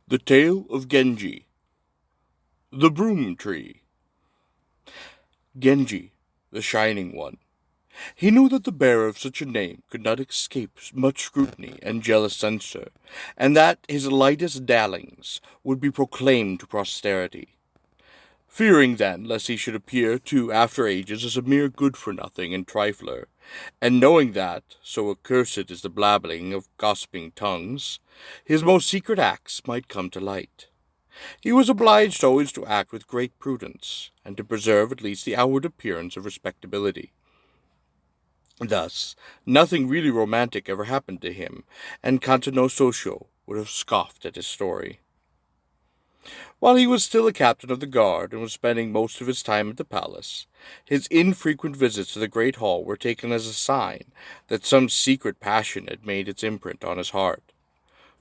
The Tale of Genji, the Broomtree. Genji, the Shining One. He knew that the bearer of such a name could not escape much scrutiny and jealous censure, and that his lightest dallings would be proclaimed to posterity. Fearing then lest he should appear to after ages as a mere good-for-nothing and trifler, and knowing that, so accursed is the blabbling of gossiping tongues, his most secret acts might come to light. He was obliged always to act with great prudence, and to preserve at least the outward appearance of respectability. Thus, nothing really romantic ever happened to him, and Cantano Socio would have scoffed at his story. While he was still a captain of the guard and was spending most of his time at the palace, his infrequent visits to the great hall were taken as a sign that some secret passion had made its imprint on his heart.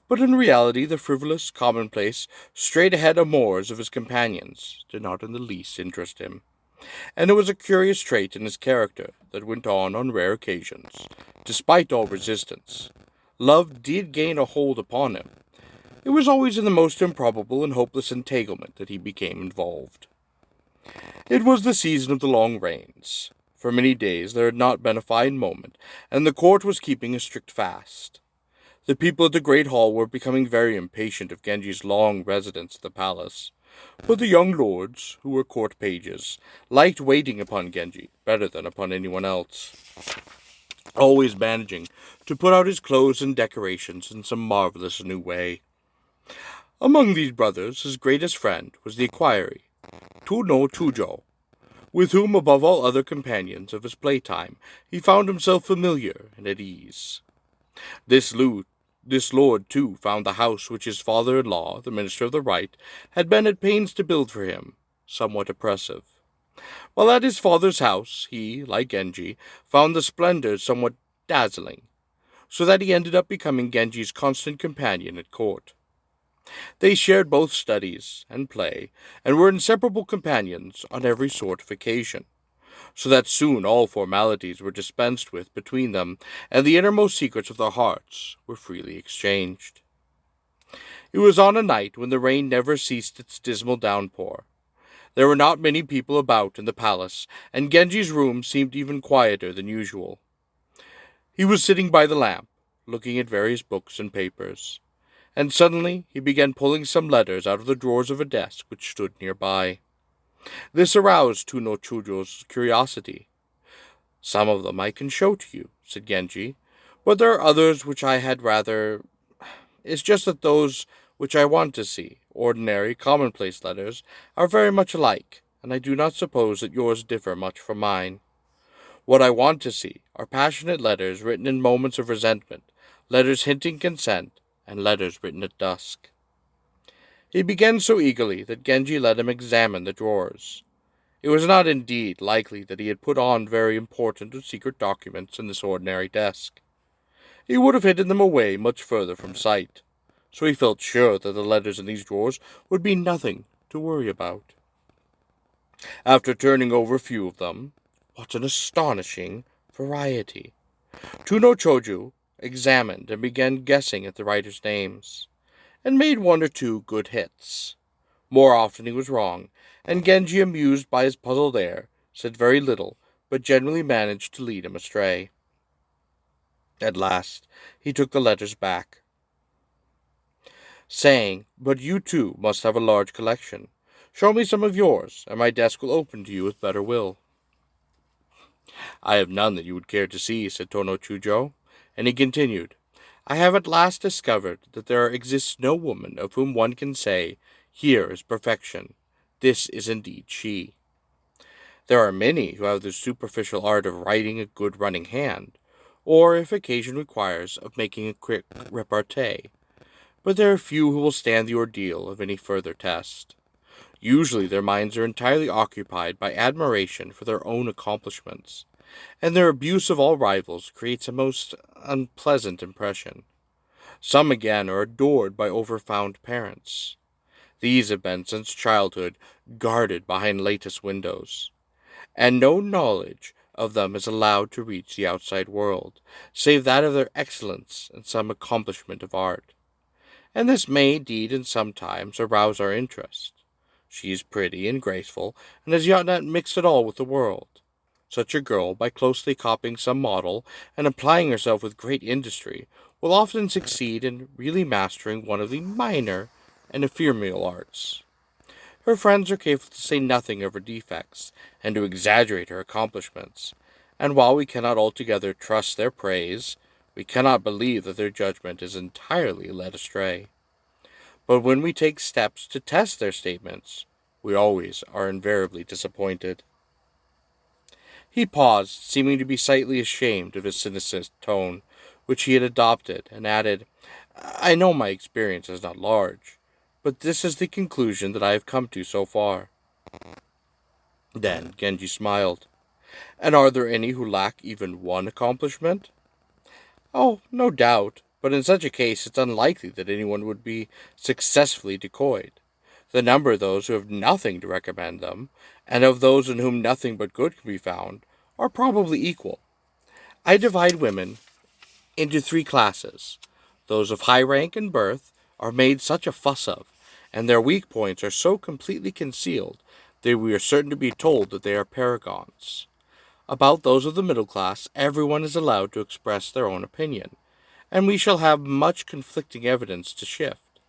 But in reality, the frivolous, commonplace, straight-ahead amours of his companions did not in the least interest him, and it was a curious trait in his character that went on rare occasions, despite all resistance. Love did gain a hold upon him. It was always in the most improbable and hopeless entanglement that he became involved. It was the season of the long rains. For many days there had not been a fine moment, and the court was keeping a strict fast. The people at the great hall were becoming very impatient of Genji's long residence at the palace, but the young lords, who were court pages, liked waiting upon Genji better than upon anyone else, always managing to put out his clothes and decorations in some marvelous new way. Among these brothers, his greatest friend was the equerry, Tu no Chujo, with whom, above all other companions of his playtime, he found himself familiar and at ease. This lord, too, found the house which his father-in-law, the minister of the right, had been at pains to build for him, somewhat oppressive. While at his father's house, he, like Genji, found the splendors somewhat dazzling, so that he ended up becoming Genji's constant companion at court. They shared both studies and play, and were inseparable companions on every sort of occasion, so that soon all formalities were dispensed with between them, and the innermost secrets of their hearts were freely exchanged. It was on a night when the rain never ceased its dismal downpour. There were not many people about in the palace, and Genji's room seemed even quieter than usual. He was sitting by the lamp, looking at various books and papers, and suddenly he began pulling some letters out of the drawers of a desk which stood near by. This aroused Tuno Chujo's curiosity. "Some of them I can show to you," said Genji, "but there are others which I had rather. It's just that those which I want to see, ordinary, commonplace letters, are very much alike, and I do not suppose that yours differ much from mine. What I want to see are passionate letters written in moments of resentment, letters hinting consent, and letters written at dusk." He began so eagerly that Genji let him examine the drawers. It was not indeed likely that he had put on very important or secret documents in this ordinary desk. He would have hidden them away much further from sight, so he felt sure that the letters in these drawers would be nothing to worry about. After turning over a few of them, what an astonishing variety! Tuno Choju examined and began guessing at the writers' names, and made one or two good hits. More often he was wrong, and Genji, amused by his puzzled air, said very little, but generally managed to lead him astray. At last he took the letters back, saying, "But you too must have a large collection. Show me some of yours, and my desk will open to you with better will." "I have none that you would care to see," said Tono Chujo, and he continued, "I have at last discovered that there exists no woman of whom one can say, 'Here is perfection. This is indeed she.' There are many who have the superficial art of writing a good running hand, or, if occasion requires, of making a quick repartee, but there are few who will stand the ordeal of any further test. Usually their minds are entirely occupied by admiration for their own accomplishments, and their abuse of all rivals creates a most unpleasant impression. Some again are adored by overfond parents. These have been since childhood guarded behind lattice windows, and no knowledge of them is allowed to reach the outside world, save that of their excellence in some accomplishment of art. and this may indeed and sometimes arouse our interest. She is pretty and graceful, and has yet not mixed at all with the world. Such a girl, by closely copying some model and applying herself with great industry, will often succeed in really mastering one of the minor and ephemeral arts. Her friends are careful to say nothing of her defects, and to exaggerate her accomplishments, and while we cannot altogether trust their praise, we cannot believe that their judgment is entirely led astray. But when we take steps to test their statements, we always are invariably disappointed. He paused, seeming to be slightly ashamed of his cynical tone, which he had adopted, and added, "I know my experience is not large, but this is the conclusion that I have come to so far." Then Genji smiled. "And are there any who lack even one accomplishment?" "Oh, no doubt, but in such a case it's unlikely that anyone would be successfully decoyed. The number of those who have nothing to recommend them, and of those in whom nothing but good can be found, are probably equal. I divide women into three classes. Those of high rank and birth are made such a fuss of, and their weak points are so completely concealed, that we are certain to be told that they are paragons. About those of the middle class, everyone is allowed to express their own opinion, and we shall have much conflicting evidence to shift.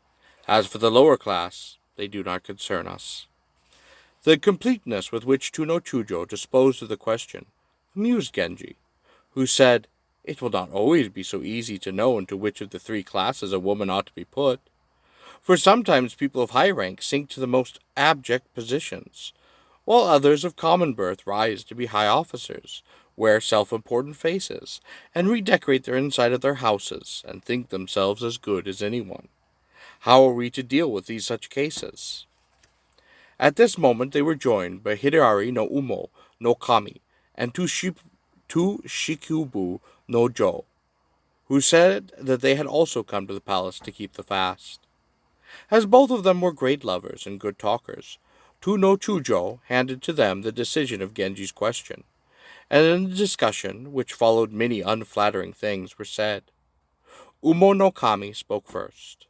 As for the lower class, they do not concern us." The completeness with which Tuno Chujo disposed of the question amused Genji, who said, "It will not always be so easy to know into which of the three classes a woman ought to be put, for sometimes people of high rank sink to the most abject positions, while others of common birth rise to be high officers, wear self-important faces, and redecorate the inside of their houses, and think themselves as good as anyone. How are we to deal with these such cases?" At this moment they were joined by Hidari no Umo no Kami and two Shikubu no Jo, who said that they had also come to the palace to keep the fast. As both of them were great lovers and good talkers, Tu no Chujo handed to them the decision of Genji's question, and in the discussion, which followed, many unflattering things were said. Umo no Kami spoke first.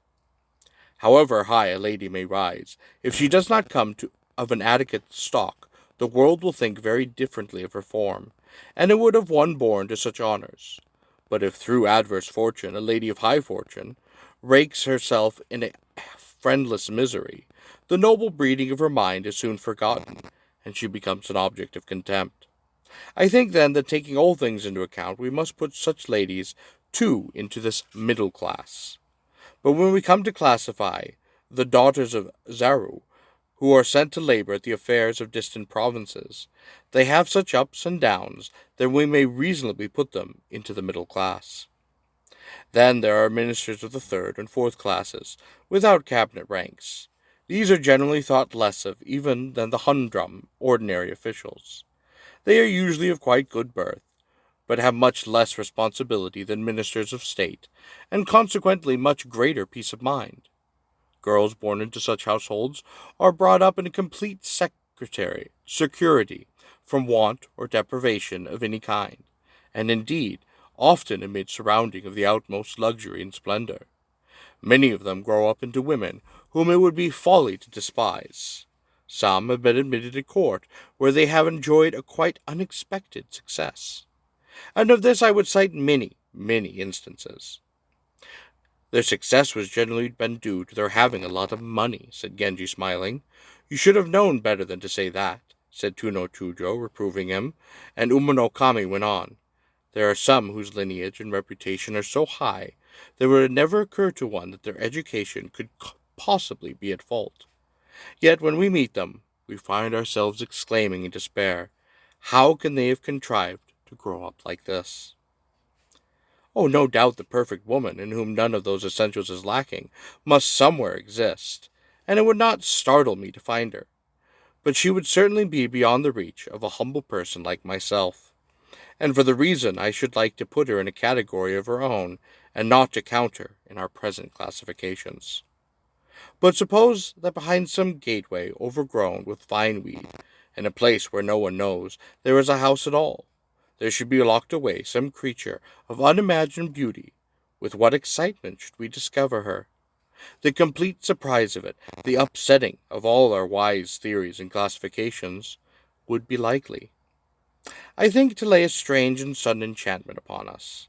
"However high a lady may rise, if she does not come of an adequate stock, the world will think very differently of her form, and it would have one born to such honors. But if through adverse fortune a lady of high fortune rakes herself in a friendless misery, the noble breeding of her mind is soon forgotten, and she becomes an object of contempt. I think then that taking all things into account, we must put such ladies too into this middle class. But when we come to classify the daughters of Zaru, who are sent to labor at the affairs of distant provinces, they have such ups and downs that we may reasonably put them into the middle class. Then there are ministers of the third and fourth classes, without cabinet ranks. These are generally thought less of even than the humdrum, ordinary officials. They are usually of quite good birth, but have much less responsibility than ministers of state, and consequently much greater peace of mind. Girls born into such households are brought up in a complete security from want or deprivation of any kind, and indeed often amid surrounding of the utmost luxury and splendor. Many of them grow up into women whom it would be folly to despise. Some have been admitted at court, where they have enjoyed a quite unexpected success. And of this I would cite many, many instances. Their success was generally been due to their having a lot of money," said Genji, smiling. "You should have known better than to say that," said Tuno Chujo, reproving him, and Umano Kami went on. "There are some whose lineage and reputation are so high that it would never occur to one that their education could possibly be at fault. Yet when we meet them, we find ourselves exclaiming in despair, 'How can they have contrived to grow up like this?'" Oh, no doubt the perfect woman, in whom none of those essentials is lacking, must somewhere exist, and it would not startle me to find her. But she would certainly be beyond the reach of a humble person like myself, and for the reason I should like to put her in a category of her own, and not to count her in our present classifications. But suppose that behind some gateway overgrown with vine weed, in a place where no one knows there is a house at all, there should be locked away some creature of unimagined beauty. With what excitement should we discover her? The complete surprise of it, the upsetting of all our wise theories and classifications, would be likely, I think, to lay a strange and sudden enchantment upon us.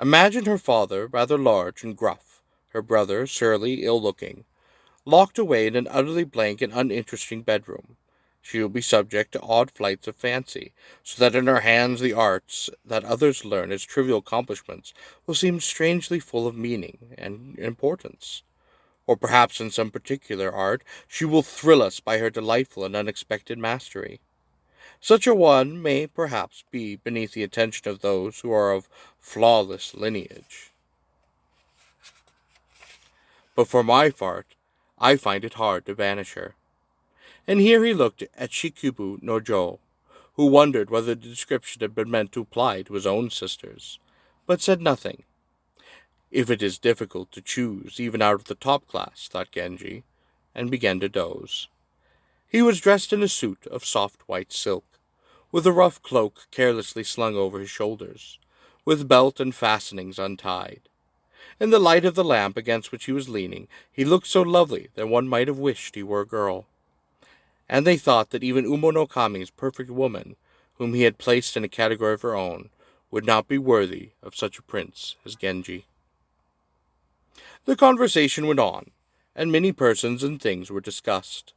Imagine her father rather large and gruff, her brother surly, ill-looking, locked away in an utterly blank and uninteresting bedroom. She will be subject to odd flights of fancy, so that in her hands the arts that others learn as trivial accomplishments will seem strangely full of meaning and importance. Or perhaps in some particular art she will thrill us by her delightful and unexpected mastery. Such a one may perhaps be beneath the attention of those who are of flawless lineage. But for my part, I find it hard to banish her. And here he looked at Shikubu no Jo, who wondered whether the description had been meant to apply to his own sisters, but said nothing. If it is difficult to choose even out of the top class, thought Genji, and began to doze. He was dressed in a suit of soft white silk, with a rough cloak carelessly slung over his shoulders, with belt and fastenings untied. In the light of the lamp against which he was leaning, he looked so lovely that one might have wished he were a girl. And they thought that even Umo no Kami's perfect woman, whom he had placed in a category of her own, would not be worthy of such a prince as Genji. The conversation went on, and many persons and things were discussed.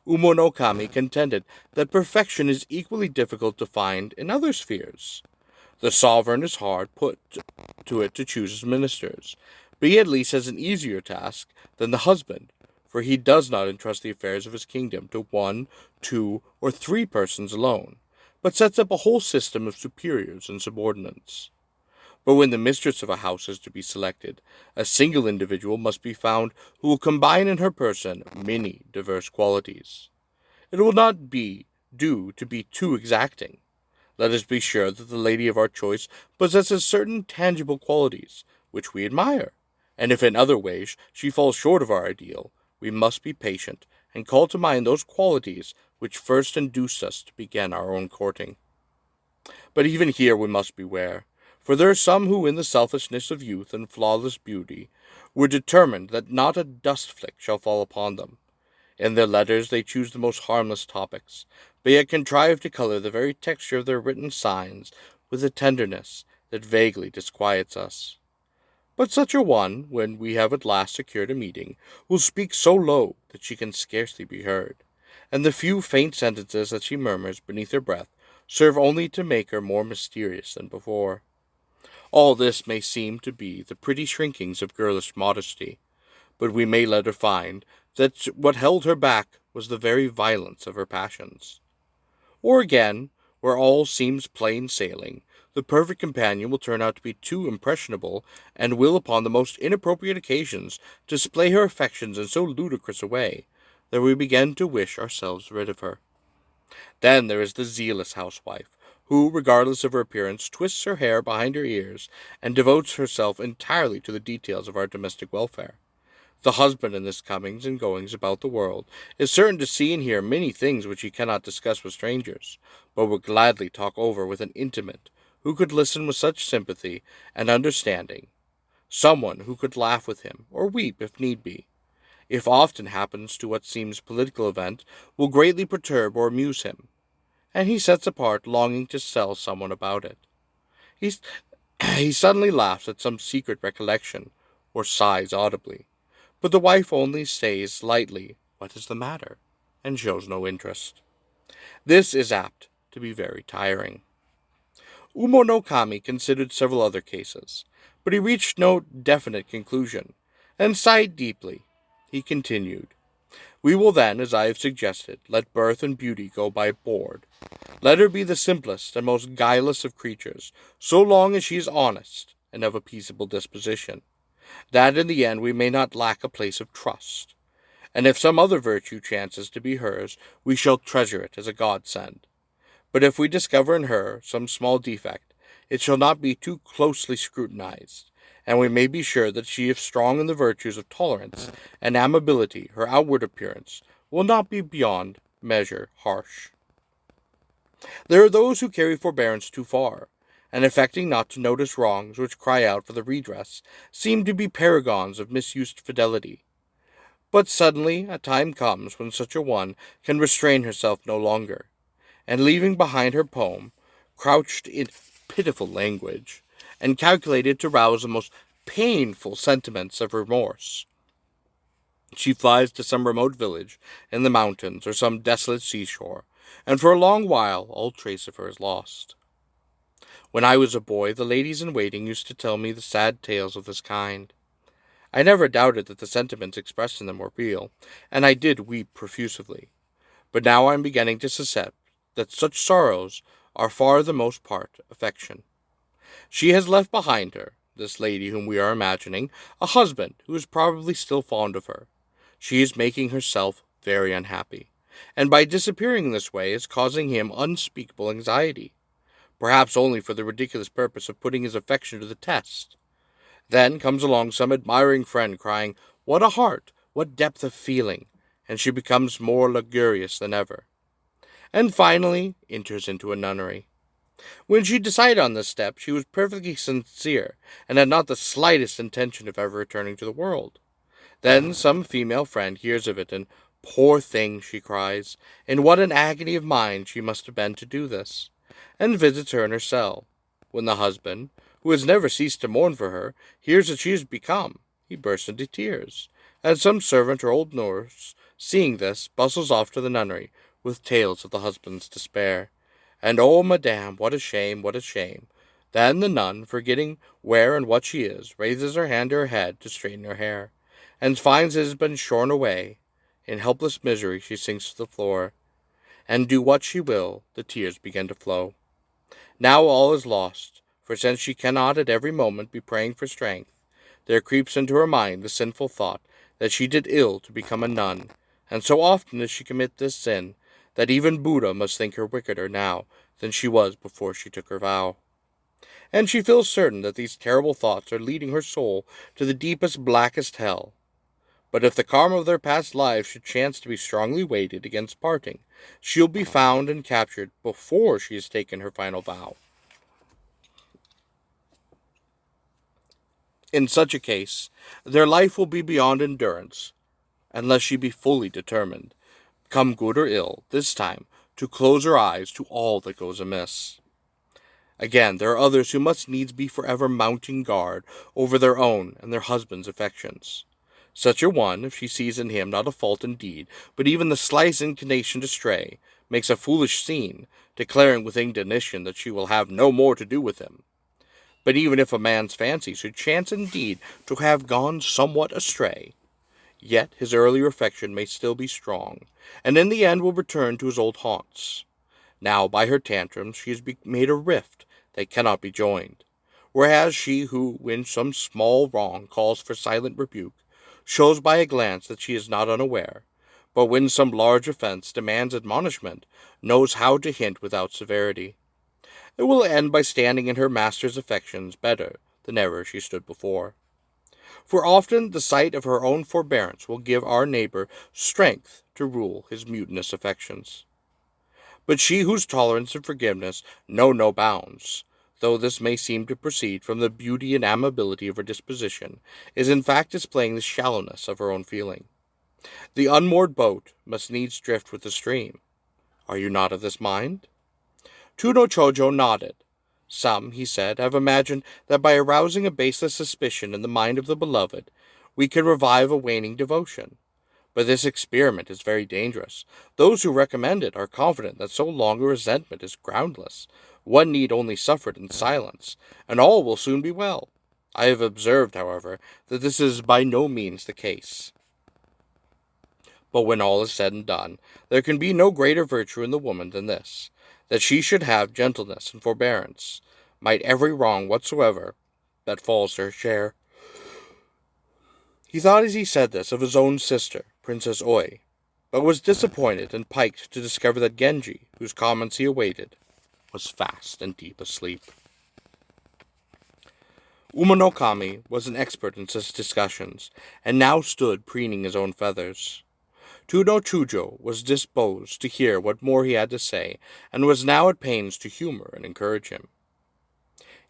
Umo no Kami contended that perfection is equally difficult to find in other spheres. The sovereign is hard put to it to choose his ministers, but he at least has an easier task than the husband, for he does not entrust the affairs of his kingdom to one, two, or three persons alone, but sets up a whole system of superiors and subordinates. But when the mistress of a house is to be selected, a single individual must be found who will combine in her person many diverse qualities. It will not be due to be too exacting. Let us be sure that the lady of our choice possesses certain tangible qualities which we admire, and if in other ways she falls short of our ideal, we must be patient and call to mind those qualities which first induced us to begin our own courting. But even here we must beware, for there are some who, in the selfishness of youth and flawless beauty, were determined that not a dust flick shall fall upon them. In their letters they choose the most harmless topics, but yet contrive to color the very texture of their written signs with a tenderness that vaguely disquiets us. But such a one, when we have at last secured a meeting, will speak so low that she can scarcely be heard, and the few faint sentences that she murmurs beneath her breath serve only to make her more mysterious than before. All this may seem to be the pretty shrinkings of girlish modesty, but we may later find that what held her back was the very violence of her passions. Or again, where all seems plain sailing, the perfect companion will turn out to be too impressionable, and will upon the most inappropriate occasions display her affections in so ludicrous a way that we begin to wish ourselves rid of her. Then there is the zealous housewife, who, regardless of her appearance, twists her hair behind her ears, and devotes herself entirely to the details of our domestic welfare. The husband in his comings and goings about the world is certain to see and hear many things which he cannot discuss with strangers, but would gladly talk over with an intimate, who could listen with such sympathy and understanding, someone who could laugh with him, or weep if need be, if often happens to what seems political event, will greatly perturb or amuse him, and he sets apart longing to tell someone about it. He, he suddenly laughs at some secret recollection, or sighs audibly. But the wife only says lightly, "What is the matter?" and shows no interest. This is apt to be very tiring. Umo no Kami considered several other cases, but he reached no definite conclusion, and sighed deeply. He continued, "We will then, as I have suggested, let birth and beauty go by board. Let her be the simplest and most guileless of creatures, so long as she is honest and of a peaceable disposition, that in the end we may not lack a place of trust. And if some other virtue chances to be hers, we shall treasure it as a godsend. But if we discover in her some small defect, it shall not be too closely scrutinized, and we may be sure that she, if strong in the virtues of tolerance and amiability, her outward appearance will not be beyond measure harsh. There are those who carry forbearance too far, and affecting not to notice wrongs which cry out for the redress, seem to be paragons of misused fidelity. But suddenly a time comes when such a one can restrain herself no longer, and leaving behind her poem, crouched in pitiful language, and calculated to rouse the most painful sentiments of remorse, she flies to some remote village in the mountains or some desolate seashore, and for a long while all trace of her is lost. When I was a boy, the ladies in waiting used to tell me the sad tales of this kind. I never doubted that the sentiments expressed in them were real, and I did weep profusely. But now I am beginning to suspect that such sorrows are for the most part affection. She has left behind her, this lady whom we are imagining, a husband who is probably still fond of her. She is making herself very unhappy, and by disappearing in this way is causing him unspeakable anxiety, perhaps only for the ridiculous purpose of putting his affection to the test. Then comes along some admiring friend crying, "What a heart! What depth of feeling!" and she becomes more luxurious than ever, and finally enters into a nunnery. When she decided on this step, she was perfectly sincere, and had not the slightest intention of ever returning to the world. Then some female friend hears of it, and "Poor thing," she cries, "in what an agony of mind she must have been to do this," and visits her in her cell. When the husband, who has never ceased to mourn for her, hears what she has become, he bursts into tears, and some servant or old nurse, seeing this, bustles off to the nunnery, with tales of the husband's despair. And oh, madame, what a shame, what a shame! Then the nun, forgetting where and what she is, raises her hand to her head to straighten her hair, and finds it has been shorn away. In helpless misery she sinks to the floor, and do what she will, the tears begin to flow. Now all is lost, for since she cannot at every moment be praying for strength, there creeps into her mind the sinful thought that she did ill to become a nun, and so often does she commit this sin, that even Buddha must think her wickeder now than she was before she took her vow. And she feels certain that these terrible thoughts are leading her soul to the deepest, blackest hell. But if the karma of their past lives should chance to be strongly weighted against parting, she'll be found and captured before she has taken her final vow. In such a case, their life will be beyond endurance, unless she be fully determined, come good or ill, this time, to close her eyes to all that goes amiss. Again, there are others who must needs be forever mounting guard over their own and their husband's affections. Such a one, if she sees in him not a fault indeed, but even the slightest inclination to stray, makes a foolish scene, declaring with indignation that she will have no more to do with him. But even if a man's fancy should chance indeed to have gone somewhat astray, yet his earlier affection may still be strong, and in the end will return to his old haunts. Now by her tantrums she has made a rift that cannot be joined, whereas she who, when some small wrong calls for silent rebuke, shows by a glance that she is not unaware, but when some large offense demands admonishment, knows how to hint without severity. It will end by standing in her master's affections better than ever she stood before. For often the sight of her own forbearance will give our neighbor strength to rule his mutinous affections. But she whose tolerance and forgiveness know no bounds, though this may seem to proceed from the beauty and amiability of her disposition, is in fact displaying the shallowness of her own feeling. The unmoored boat must needs drift with the stream. Are you not of this mind? Tuno Chojo nodded. Some, he said, have imagined that by arousing a baseless suspicion in the mind of the beloved, we can revive a waning devotion. But this experiment is very dangerous. Those who recommend it are confident that so long a resentment is groundless. One need only suffer it in silence, and all will soon be well. I have observed, however, that this is by no means the case. But when all is said and done, there can be no greater virtue in the woman than this, that she should have gentleness and forbearance, might every wrong whatsoever that falls to her share. He thought as he said this of his own sister, Princess Oi, but was disappointed and piqued to discover that Genji, whose comments he awaited, was fast and deep asleep. Umanokami was an expert in such discussions, and now stood preening his own feathers. Tuno Chujo was disposed to hear what more he had to say, and was now at pains to humor and encourage him.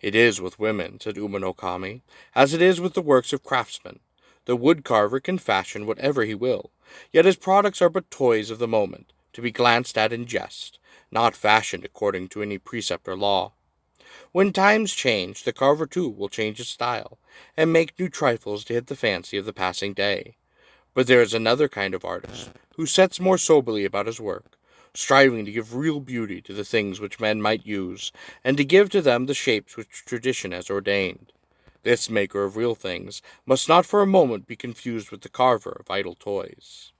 It is with women, said Uma no Kami, as it is with the works of craftsmen. The wood carver can fashion whatever he will, yet his products are but toys of the moment, to be glanced at in jest, not fashioned according to any precept or law. When times change, the carver too will change his style, and make new trifles to hit the fancy of the passing day. But there is another kind of artist, who sets more soberly about his work, striving to give real beauty to the things which men might use, and to give to them the shapes which tradition has ordained. This maker of real things must not for a moment be confused with the carver of idle toys.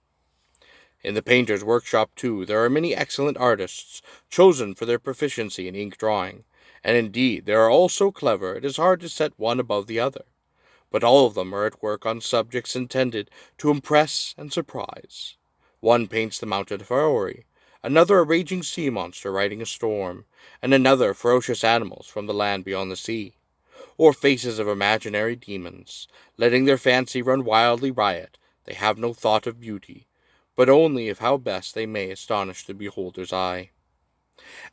In the painter's workshop, too, there are many excellent artists, chosen for their proficiency in ink drawing, and indeed they are all so clever it is hard to set one above the other. But all of them are at work on subjects intended to impress and surprise. One paints the mounted Faori, another a raging sea monster riding a storm, and another ferocious animals from the land beyond the sea, or faces of imaginary demons. Letting their fancy run wildly riot, they have no thought of beauty, but only of how best they may astonish the beholder's eye.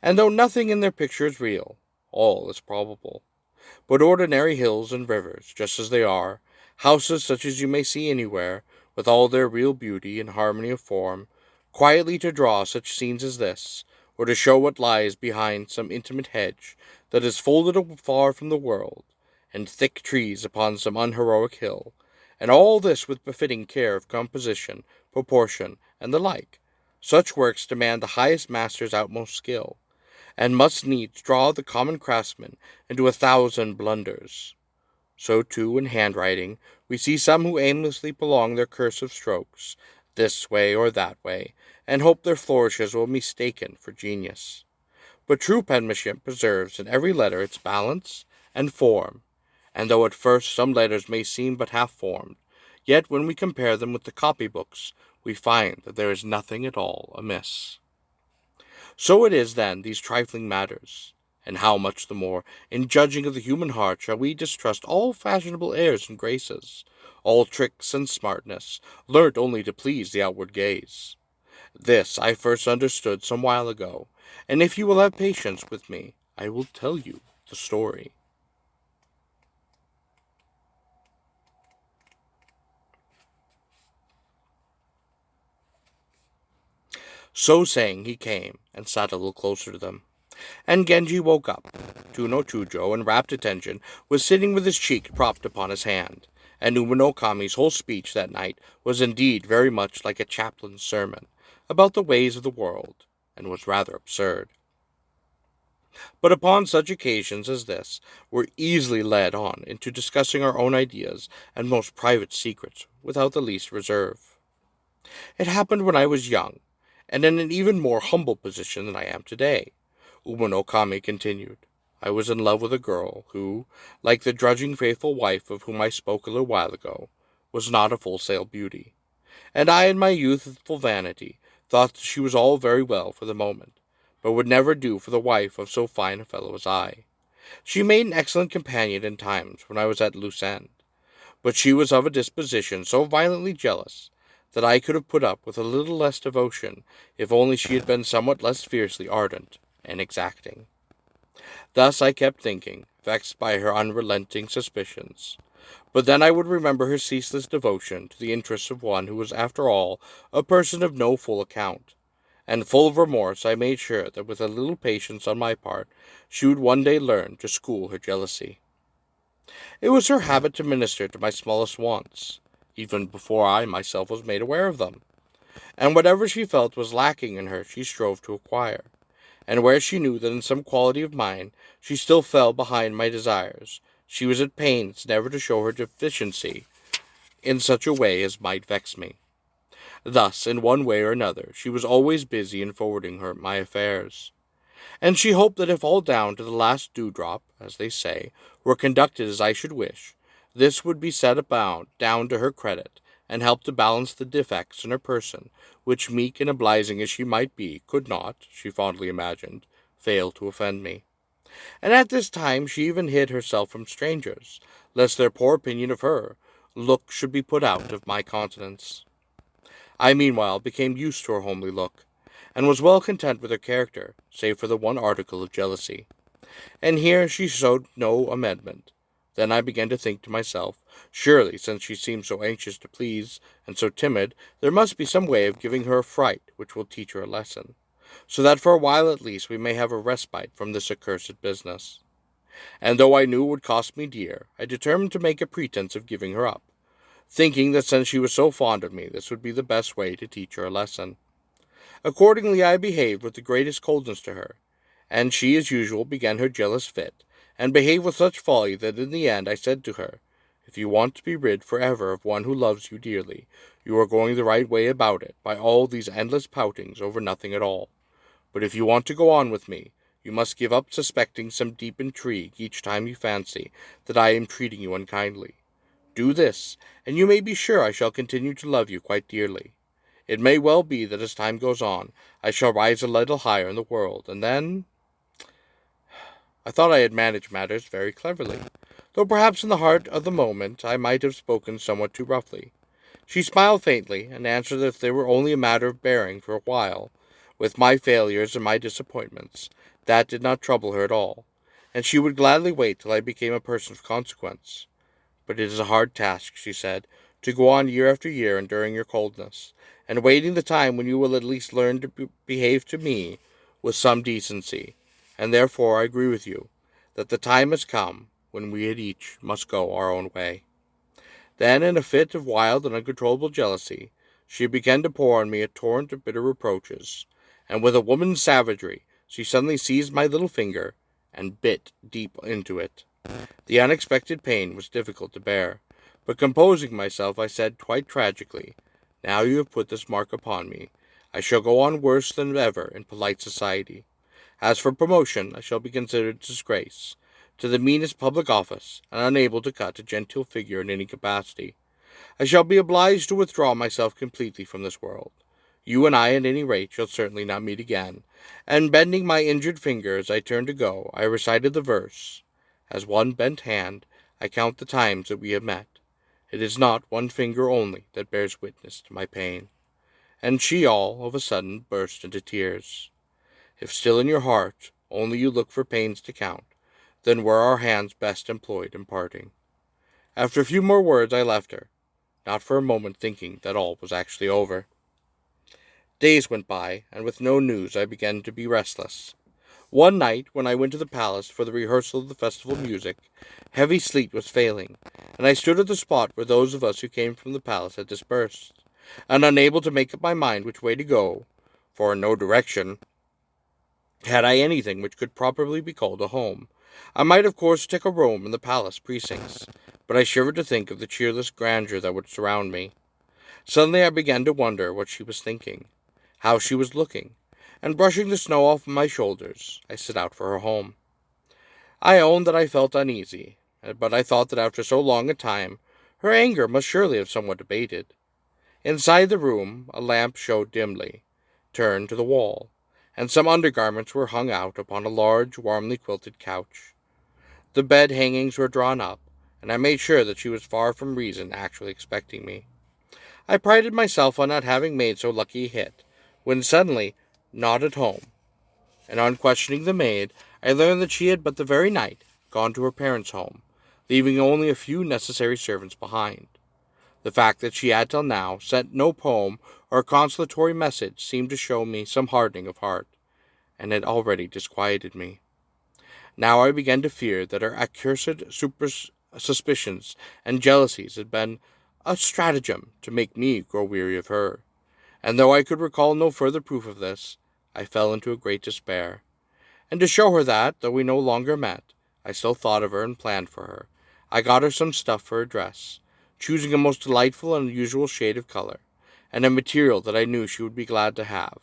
And though nothing in their picture is real, all is probable. But ordinary hills and rivers, just as they are, houses such as you may see anywhere, with all their real beauty and harmony of form, quietly to draw such scenes as this, or to show what lies behind some intimate hedge that is folded afar from the world, and thick trees upon some unheroic hill, and all this with befitting care of composition, proportion, and the like. Such works demand the highest master's utmost skill, and must needs draw the common craftsman into 1,000 blunders. So, too, in handwriting, we see some who aimlessly prolong their cursive strokes, this way or that way, and hope their flourishes will be mistaken for genius. But true penmanship preserves in every letter its balance and form, and though at first some letters may seem but half formed, yet when we compare them with the copybooks, we find that there is nothing at all amiss. So it is, then, these trifling matters, and how much the more, in judging of the human heart, shall we distrust all fashionable airs and graces, all tricks and smartness, learnt only to please the outward gaze. This I first understood some while ago, and if you will have patience with me, I will tell you the story. So saying, he came and sat a little closer to them. And Genji woke up. Tuno Chujo, in rapt attention, was sitting with his cheek propped upon his hand, and Uma no Kami's whole speech that night was indeed very much like a chaplain's sermon about the ways of the world, and was rather absurd. But upon such occasions as this, we're easily led on into discussing our own ideas and most private secrets without the least reserve. It happened when I was young, and in an even more humble position than I am today. Uma no Kami continued. I was in love with a girl who, like the drudging faithful wife of whom I spoke a little while ago, was not a full-sail beauty, and I in my youthful vanity thought that she was all very well for the moment, but would never do for the wife of so fine a fellow as I. She made an excellent companion in times when I was at loose end, but she was of a disposition so violently jealous that I could have put up with a little less devotion if only she had been somewhat less fiercely ardent and exacting. Thus I kept thinking, vexed by her unrelenting suspicions. But then I would remember her ceaseless devotion to the interests of one who was after all a person of no full account, and full of remorse I made sure that with a little patience on my part she would one day learn to school her jealousy. It was her habit to minister to my smallest wants, even before I myself was made aware of them, and whatever she felt was lacking in her she strove to acquire, and where she knew that in some quality of mine she still fell behind my desires, she was at pains never to show her deficiency in such a way as might vex me. Thus, in one way or another, she was always busy in forwarding her my affairs, and she hoped that if all down to the last dewdrop, as they say, were conducted as I should wish, this would be set about down to her credit, and help to balance the defects in her person, which, meek and obliging as she might be, could not, she fondly imagined, fail to offend me. And at this time she even hid herself from strangers, lest their poor opinion of her look should be put out of my countenance. I meanwhile became used to her homely look, and was well content with her character, save for the one article of jealousy. And here she showed no amendment. Then I began to think to myself, surely, since she seems so anxious to please and so timid, there must be some way of giving her a fright which will teach her a lesson, so that for a while at least we may have a respite from this accursed business. And though I knew it would cost me dear, I determined to make a pretense of giving her up, thinking that since she was so fond of me, this would be the best way to teach her a lesson. Accordingly, I behaved with the greatest coldness to her, and she, as usual, began her jealous fit, and behaved with such folly that in the end I said to her, "If you want to be rid for ever of one who loves you dearly, you are going the right way about it by all these endless poutings over nothing at all. But if you want to go on with me, you must give up suspecting some deep intrigue each time you fancy that I am treating you unkindly. Do this, and you may be sure I shall continue to love you quite dearly. It may well be that as time goes on, I shall rise a little higher in the world, and then—" I thought I had managed matters very cleverly, though perhaps in the heart of the moment I might have spoken somewhat too roughly. She smiled faintly, and answered that if they were only a matter of bearing for a while with my failures and my disappointments, that did not trouble her at all, and she would gladly wait till I became a person of consequence. "But it is a hard task," she said, "to go on year after year enduring your coldness, and waiting the time when you will at least learn to behave to me with some decency, and therefore I agree with you, that the time has come when we each must go our own way." Then, in a fit of wild and uncontrollable jealousy, she began to pour on me a torrent of bitter reproaches, and with a woman's savagery she suddenly seized my little finger and bit deep into it. The unexpected pain was difficult to bear, but composing myself, I said quite tragically, "Now you have put this mark upon me, I shall go on worse than ever in polite society. As for promotion, I shall be considered a disgrace to the meanest public office, and unable to cut a genteel figure in any capacity. I shall be obliged to withdraw myself completely from this world. You and I, at any rate, shall certainly not meet again." And bending my injured finger as I turned to go, I recited the verse, "As one bent hand, I count the times that we have met. It is not one finger only that bears witness to my pain." And she all of a sudden burst into tears. "If still in your heart only you look for pains to count, then were our hands best employed in parting." After a few more words I left her, not for a moment thinking that all was actually over. Days went by, and with no news I began to be restless. One night, when I went to the palace for the rehearsal of the festival music, heavy sleet was failing, and I stood at the spot where those of us who came from the palace had dispersed, and unable to make up my mind which way to go, for in no direction had I anything which could properly be called a home. I might, of course, take a room in the palace precincts, but I shivered to think of the cheerless grandeur that would surround me. Suddenly I began to wonder what she was thinking, how she was looking, and brushing the snow off my shoulders, I set out for her home. I own that I felt uneasy, but I thought that after so long a time, her anger must surely have somewhat abated. Inside the room a lamp showed dimly, turned to the wall, and some undergarments were hung out upon a large, warmly quilted couch. The bed hangings were drawn up, and I made sure that she was far from reason actually expecting me. I prided myself on not having made so lucky a hit, when suddenly, not at home, and on questioning the maid, I learned that she had but the very night gone to her parents' home, leaving only a few necessary servants behind. The fact that she had till now sent no poem or consolatory message seemed to show me some hardening of heart, and had already disquieted me. Now I began to fear that her accursed suspicions and jealousies had been a stratagem to make me grow weary of her, and though I could recall no further proof of this, I fell into a great despair. And to show her that, though we no longer met, I still thought of her and planned for her, I got her some stuff for her dress, choosing a most delightful and unusual shade of color, and a material that I knew she would be glad to have.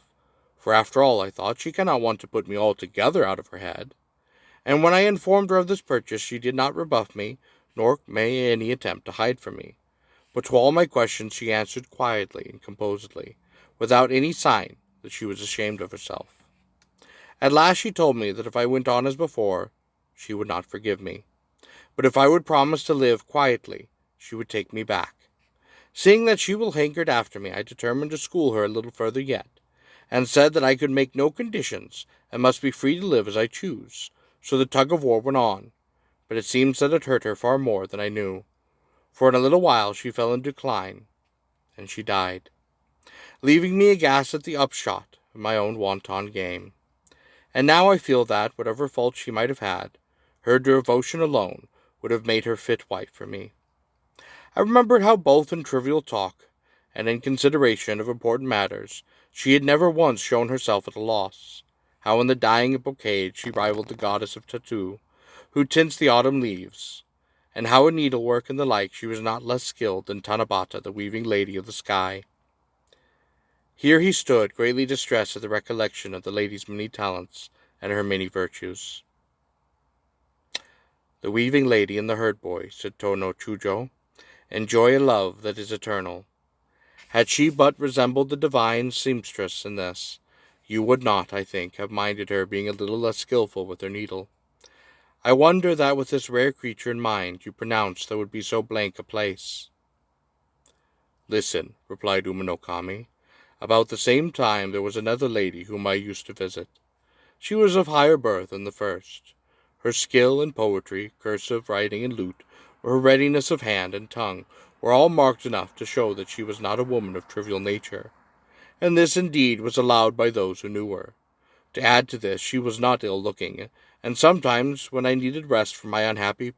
For after all, I thought, she cannot want to put me altogether out of her head. And when I informed her of this purchase, she did not rebuff me, nor made any attempt to hide from me. But to all my questions she answered quietly and composedly, without any sign that she was ashamed of herself. At last she told me that if I went on as before, she would not forgive me, but if I would promise to live quietly, she would take me back. Seeing that she will hankered after me, I determined to school her a little further yet, and said that I could make no conditions, and must be free to live as I choose, So the tug of war went on, but it seems that it hurt her far more than I knew, for in a little while she fell into decline, and she died, leaving me aghast at the upshot of my own wanton game. And now I feel that, whatever faults she might have had, her devotion alone would have made her fit wife for me. I remembered how both in trivial talk and in consideration of important matters she had never once shown herself at a loss, how in the dying bouquet she rivaled the goddess of tattoo, who tints the autumn leaves, and how in needlework and the like she was not less skilled than Tanabata, the weaving lady of the sky. Here he stood, greatly distressed at the recollection of the lady's many talents and her many virtues. The weaving lady and the herd boy, said Tono Chujo, enjoy a love that is eternal. Had she but resembled the divine seamstress in this, you would not, I think, have minded her being a little less skilful with her needle. I wonder that with this rare creature in mind you pronounced there would be so blank a place. Listen, replied Umanokami. About the same time there was another lady whom I used to visit. She was of higher birth than the first. Her skill in poetry, cursive writing, and lute, or her readiness of hand and tongue, were all marked enough to show that she was not a woman of trivial nature, and this indeed was allowed by those who knew her. To add to this, she was not ill-looking, and sometimes, when I needed rest from my unhappy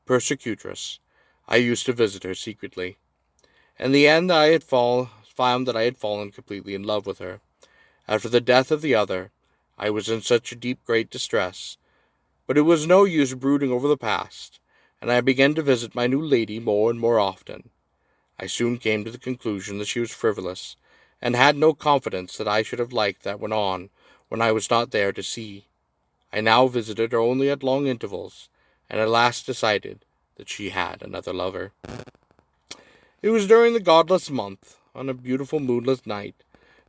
persecutress, I used to visit her secretly. In the end I had found that I had fallen completely in love with her. After the death of the other, I was in such a great distress, but it was no use brooding over the past, and I began to visit my new lady more and more often. I soon came to the conclusion that she was frivolous, and had no confidence that I should have liked that went on when I was not there to see. I now visited her only at long intervals, and at last decided that she had another lover. It was during the godless month, on a beautiful moonless night,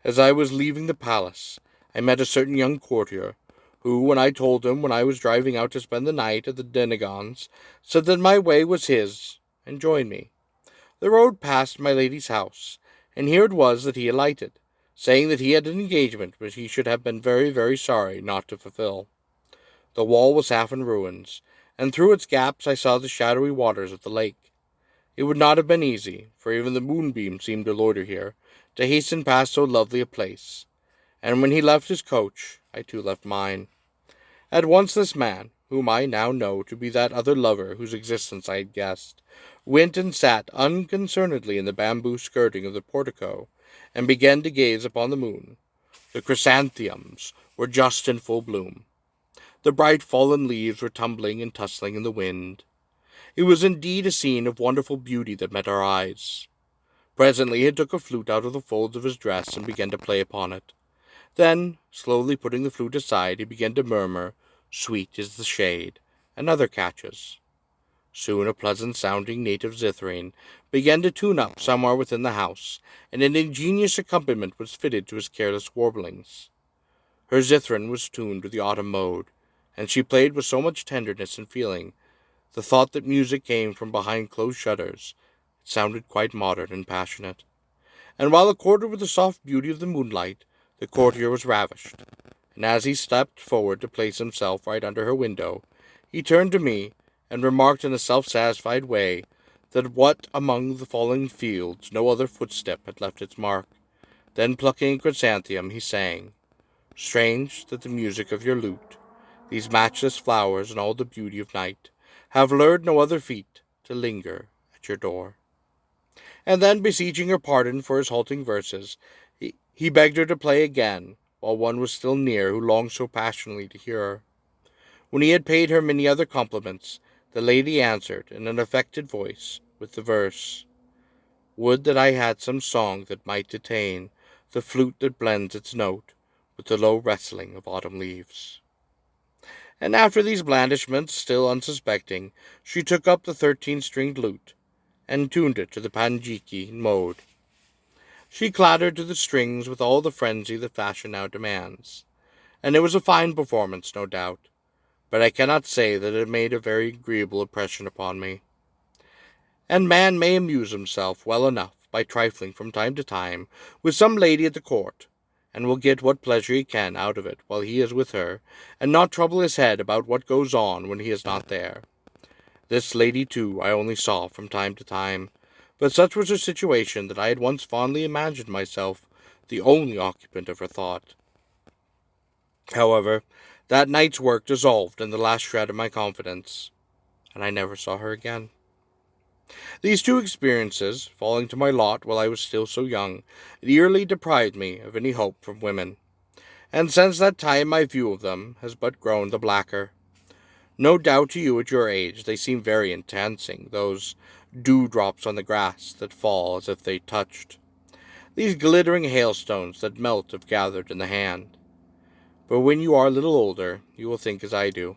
as I was leaving the palace, I met a certain young courtier, who, when I told him when I was driving out to spend the night at the Denigons, said that my way was his, and joined me. The road passed my lady's house, and here it was that he alighted, saying that he had an engagement which he should have been very, very sorry not to fulfill. The wall was half in ruins, and through its gaps I saw the shadowy waters of the lake. It would not have been easy, for even the moonbeam seemed to loiter here, to hasten past so lovely a place. And when he left his coach, I too left mine. At once this man, whom I now know to be that other lover whose existence I had guessed, went and sat unconcernedly in the bamboo skirting of the portico, and began to gaze upon the moon. The chrysanthemums were just in full bloom. The bright fallen leaves were tumbling and tussling in the wind. It was indeed a scene of wonderful beauty that met our eyes. Presently he took a flute out of the folds of his dress and began to play upon it. Then, slowly putting the flute aside, he began to murmur, "Sweet is the shade," and other catches. Soon a pleasant-sounding native zitherine began to tune up somewhere within the house, and an ingenious accompaniment was fitted to his careless warblings. Her zitherine was tuned to the autumn mode, and she played with so much tenderness and feeling, the thought that music came from behind closed shutters, it sounded quite modern and passionate. And while accorded with the soft beauty of the moonlight, the courtier was ravished, and as he stepped forward to place himself right under her window, he turned to me and remarked in a self-satisfied way that what among the fallen fields no other footstep had left its mark. Then plucking a chrysanthemum, he sang, "Strange that the music of your lute, these matchless flowers and all the beauty of night, have lured no other feet to linger at your door." And then, beseeching her pardon for his halting verses, he begged her to play again, while one was still near who longed so passionately to hear her. When he had paid her many other compliments, the lady answered in an affected voice with the verse, "Would that I had some song that might detain the flute that blends its note with the low rustling of autumn leaves." And after these blandishments, still unsuspecting, she took up the 13-stringed lute, and tuned it to the Panjiki mode. She clattered to the strings with all the frenzy that fashion now demands, and it was a fine performance, no doubt, but I cannot say that it made a very agreeable impression upon me. And man may amuse himself well enough by trifling from time to time with some lady at the court, and will get what pleasure he can out of it while he is with her, and not trouble his head about what goes on when he is not there. This lady, too, I only saw from time to time, but such was her situation that I had once fondly imagined myself the only occupant of her thought. However, that night's work dissolved in the last shred of my confidence, and I never saw her again. These two experiences, falling to my lot while I was still so young, nearly deprived me of any hope from women, and since that time my view of them has but grown the blacker. No doubt to you at your age they seem very entrancing, those dewdrops on the grass that fall as if they touched, these glittering hailstones that melt if gathered in the hand. But when you are a little older, you will think as I do.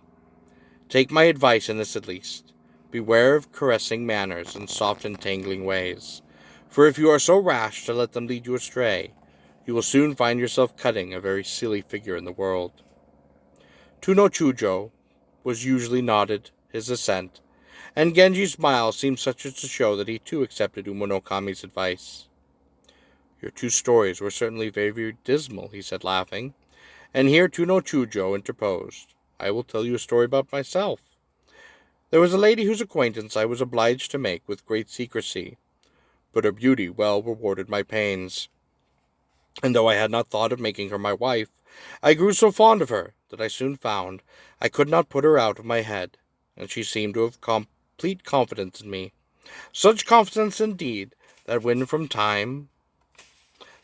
Take my advice in this at least. Beware of caressing manners and soft entangling ways, for if you are so rash to let them lead you astray, you will soon find yourself cutting a very silly figure in the world. Tuno Chujo was usually nodded his assent, and Genji's smile seemed such as to show that he too accepted Umonokami's advice. Your two stories were certainly very, very dismal, he said, laughing, and here Tuno Chujo interposed. I will tell you a story about myself. There was a lady whose acquaintance I was obliged to make with great secrecy, but her beauty well rewarded my pains, and though I had not thought of making her my wife, I grew so fond of her that I soon found I could not put her out of my head, and she seemed to have complete confidence in me. Such confidence, indeed, that when from time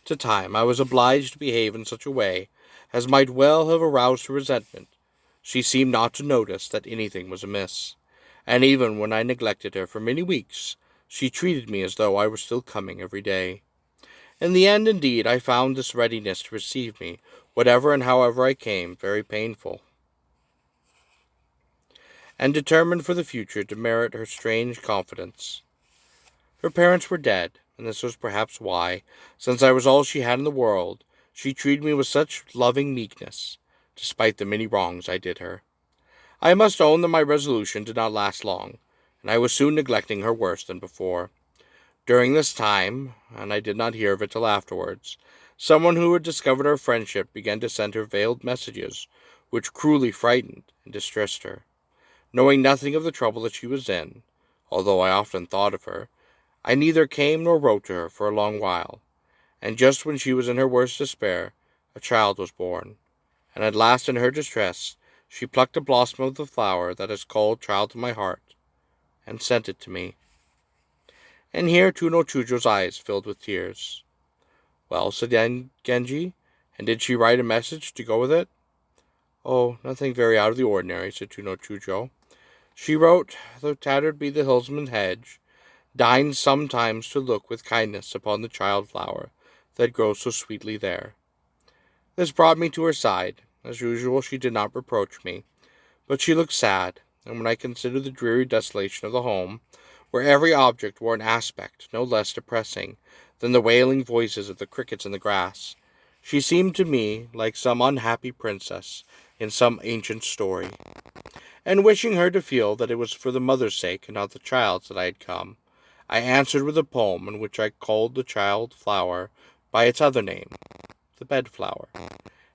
to time I was obliged to behave in such a way as might well have aroused her resentment, she seemed not to notice that anything was amiss, and even when I neglected her for many weeks, she treated me as though I were still coming every day. In the end, indeed, I found this readiness to receive me, whatever and however I came, very painful, and determined for the future to merit her strange confidence. Her parents were dead, and this was perhaps why, since I was all she had in the world, she treated me with such loving meekness, despite the many wrongs I did her. I must own that my resolution did not last long, and I was soon neglecting her worse than before. During this time, and I did not hear of it till afterwards, someone who had discovered our friendship began to send her veiled messages, which cruelly frightened and distressed her. Knowing nothing of the trouble that she was in, although I often thought of her, I neither came nor wrote to her for a long while, and just when she was in her worst despair, a child was born, and at last in her distress she plucked a blossom of the flower that is called child to my heart, and sent it to me. And here Tuno Chujo's eyes filled with tears. Well, said Genji, and did she write a message to go with it? Oh, nothing very out of the ordinary, said Tuno Chujo. She wrote, though tattered be the hillsman's hedge, deign sometimes to look with kindness upon the child flower that grows so sweetly there. This brought me to her side. As usual, she did not reproach me, but she looked sad, and when I considered the dreary desolation of the home, where every object wore an aspect no less depressing than the wailing voices of the crickets in the grass, she seemed to me like some unhappy princess in some ancient story. And wishing her to feel that it was for the mother's sake and not the child's that I had come, I answered with a poem in which I called the child flower by its other name, the bedflower,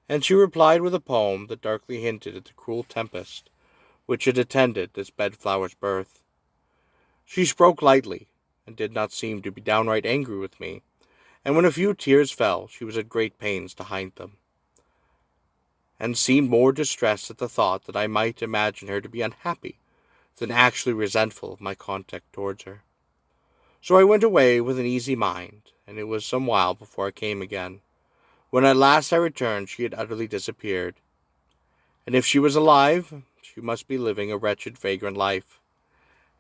and she replied with a poem that darkly hinted at the cruel tempest which had attended this bedflower's birth. She spoke lightly, and did not seem to be downright angry with me, and when a few tears fell, she was at great pains to hide them, and seemed more distressed at the thought that I might imagine her to be unhappy than actually resentful of my conduct towards her. So I went away with an easy mind, and it was some while before I came again. When at last I returned, she had utterly disappeared, and if she was alive, she must be living a wretched, vagrant life.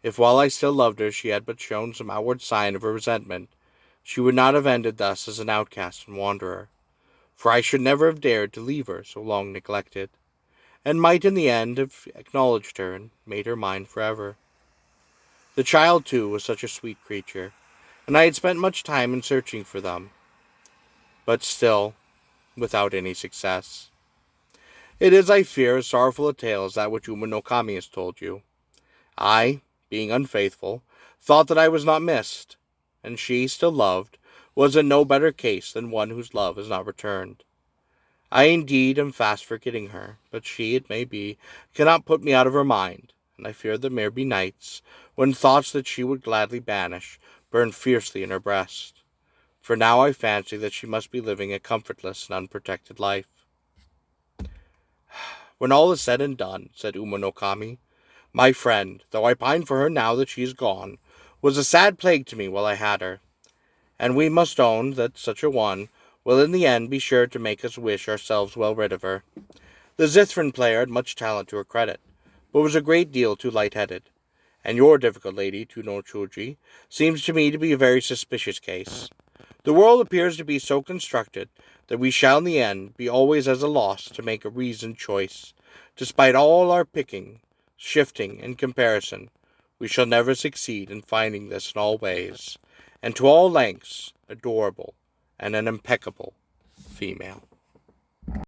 If while I still loved her she had but shown some outward sign of her resentment, she would not have ended thus as an outcast and wanderer, for I should never have dared to leave her so long neglected, and might in the end have acknowledged her and made her mine forever. The child, too, was such a sweet creature, and I had spent much time in searching for them, but still without any success. It is, I fear, as sorrowful a tale as that which Uma no Kami has told you. I, being unfaithful, thought that I was not missed, and she, still loved, was in no better case than one whose love is not returned. I indeed am fast forgetting her, but she, it may be, cannot put me out of her mind, and I fear there may be nights when thoughts that she would gladly banish burn fiercely in her breast. For now I fancy that she must be living a comfortless and unprotected life. When all is said and done, said Uma no Kami, my friend, though I pine for her now that she is gone, was a sad plague to me while I had her, and we must own that such a one will in the end be sure to make us wish ourselves well rid of her. The Zithran player had much talent to her credit, but was a great deal too light-headed, and your difficult lady, To no Choji, seems to me to be a very suspicious case. The world appears to be so constructed that we shall in the end be always at a loss to make a reasoned choice. Despite all our picking, shifting, and comparison, we shall never succeed in finding this in all ways, and to all lengths, adorable, and an impeccable female.